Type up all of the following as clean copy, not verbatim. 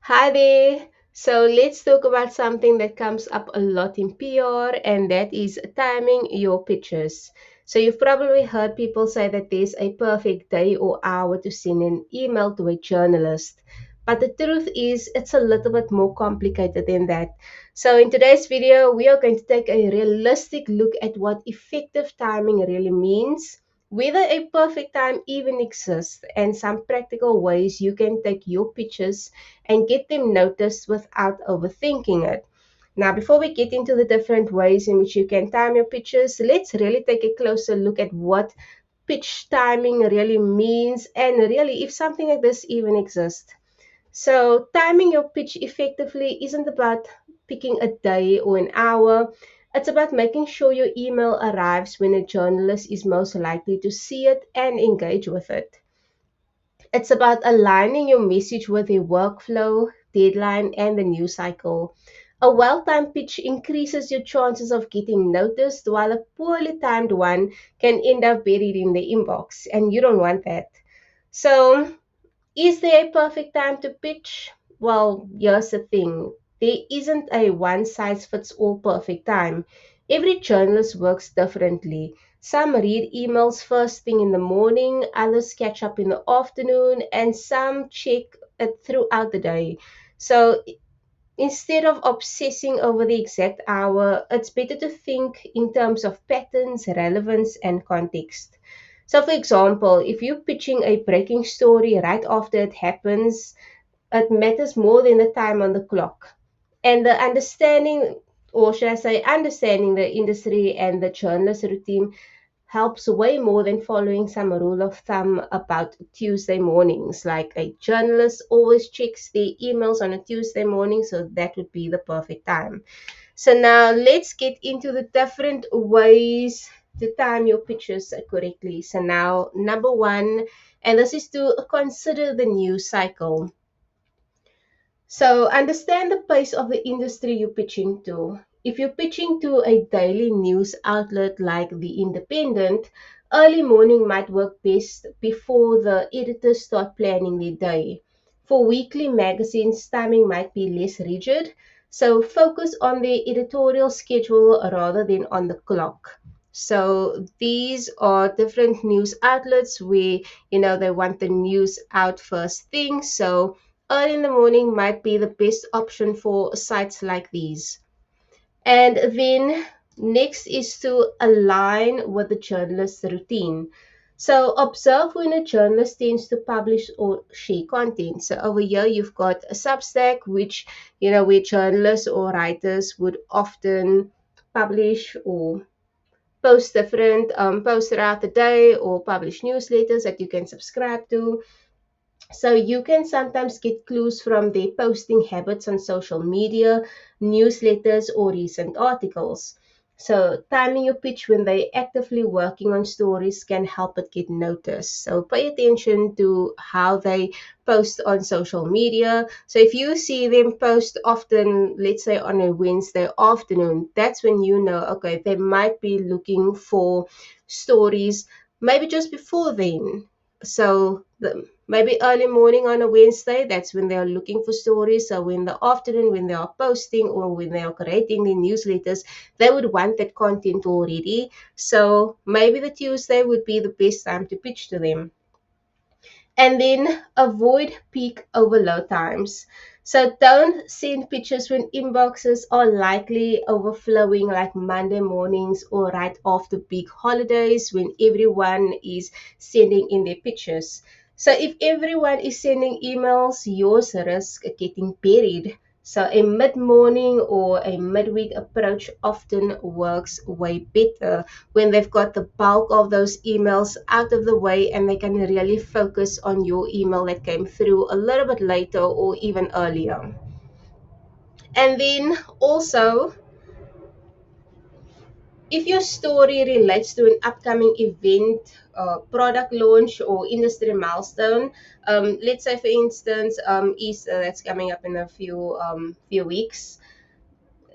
Hi there. So let's talk about something that comes up a lot in PR, and that is timing your pitches. So you've probably heard people say that there's a perfect day or hour to send an email to a journalist. But the truth is, it's a little bit more complicated than that. So in today's video, we are going to take a realistic look at what effective timing really means, whether a perfect time even exists, and some practical ways you can take your pitches and get them noticed without overthinking it. Now, before we get into the different ways in which you can time your pitches, let's really take a closer look at what pitch timing really means and really if something like this even exists. So, timing your pitch effectively isn't about picking a day or an hour. It's about making sure your email arrives when a journalist is most likely to see it and engage with it. It's about aligning your message with the workflow, deadline, and the news cycle. A well timed pitch increases your chances of getting noticed, while a poorly timed one can end up buried in the inbox, and you don't want that. So, is there a perfect time to pitch? Well, here's the thing, there isn't a one size fits all perfect time. Every journalist works differently. Some read emails first thing in the morning, others catch up in the afternoon, and some check it throughout the day. So instead of obsessing over the exact hour, it's better to think in terms of patterns, relevance, and context. So, for example, if you're pitching a breaking story right after it happens, it matters more than the time on the clock. And the understanding, or should I say, understanding the industry and the journalist routine helps way more than following some rule of thumb about Tuesday mornings. Like a journalist always checks their emails on a Tuesday morning, so that would be the perfect time. So now let's get into the different ways to time your pitches correctly. So now number one, and this is to consider the news cycle. So understand the pace of the industry you're pitching to. If you're pitching to a daily news outlet like The Independent, early morning might work best before the editors start planning their day. For weekly magazines, timing might be less rigid, so focus on the editorial schedule rather than on the clock. So these are different news outlets where they want the news out first thing. So early in the morning might be the best option for sites like these. And then next is to align with the journalist's routine. So observe when a journalist tends to publish or share content. So over here you've got a Substack, which where journalists or writers would often publish or post different posts throughout the day or publish newsletters that you can subscribe to. So you can sometimes get clues from their posting habits on social media, newsletters, or recent articles. So timing your pitch when they're actively working on stories can help it get noticed. So pay attention to how they post on social media. So if you see them post often, let's say on a Wednesday afternoon, that's when you know, okay, they might be looking for stories maybe just before then. So maybe early morning on a Wednesday, that's when they are looking for stories. So in the afternoon, when they are posting or when they are creating the newsletters, they would want that content already. So maybe the Tuesday would be the best time to pitch to them. And then avoid peak overload times. So don't send pitches when inboxes are likely overflowing like Monday mornings or right after big holidays when everyone is sending in their pitches. So if everyone is sending emails, yours risk getting buried. So a mid-morning or a midweek approach often works way better when they've got the bulk of those emails out of the way and they can really focus on your email that came through a little bit later or even earlier. And then also, if your story relates to an upcoming event, product launch, or industry milestone, let's say for instance, Easter that's coming up in a few weeks,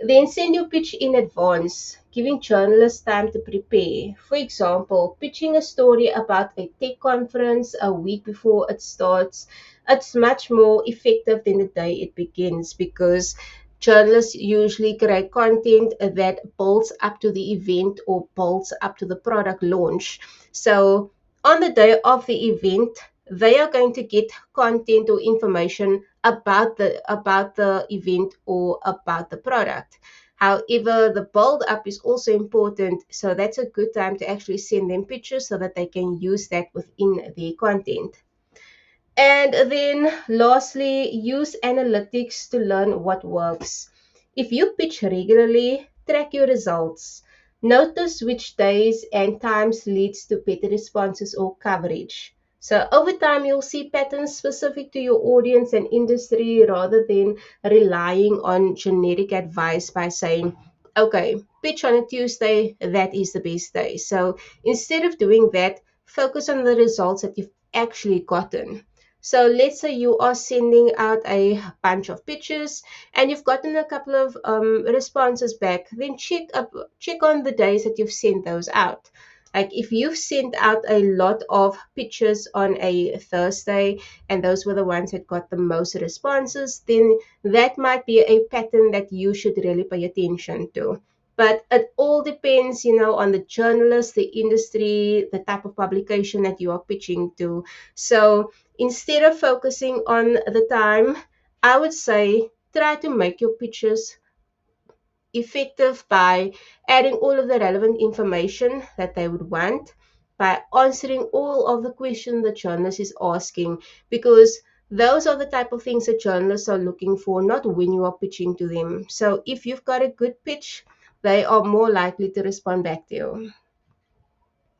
then send your pitch in advance, giving journalists time to prepare. For example, pitching a story about a tech conference a week before it starts. it's much more effective than the day it begins, because journalists usually create content that builds up to the event or builds up to the product launch. So on the day of the event, they are going to get content or information about the event or about the product. However, the build up is also important, so that's a good time to actually send them pictures so that they can use that within their content. And then lastly, use analytics to learn what works. If you pitch regularly, track your results. Notice which days and times leads to better responses or coverage. So over time, you'll see patterns specific to your audience and industry, rather than relying on generic advice by saying, okay, pitch on a Tuesday, that is the best day. So instead of doing that, focus on the results that you've actually gotten. So let's say you are sending out a bunch of pitches and you've gotten a couple of responses back. Then check on the days that you've sent those out. Like if you've sent out a lot of pitches on a Thursday and those were the ones that got the most responses, then that might be a pattern that you should really pay attention to. But it all depends, on the journalist, the industry, the type of publication that you are pitching to. So instead of focusing on the time, I would say try to make your pitches effective by adding all of the relevant information that they would want, by answering all of the questions the journalist is asking, because those are the type of things that journalists are looking for, not when you are pitching to them. So if you've got a good pitch, they are more likely to respond back to you.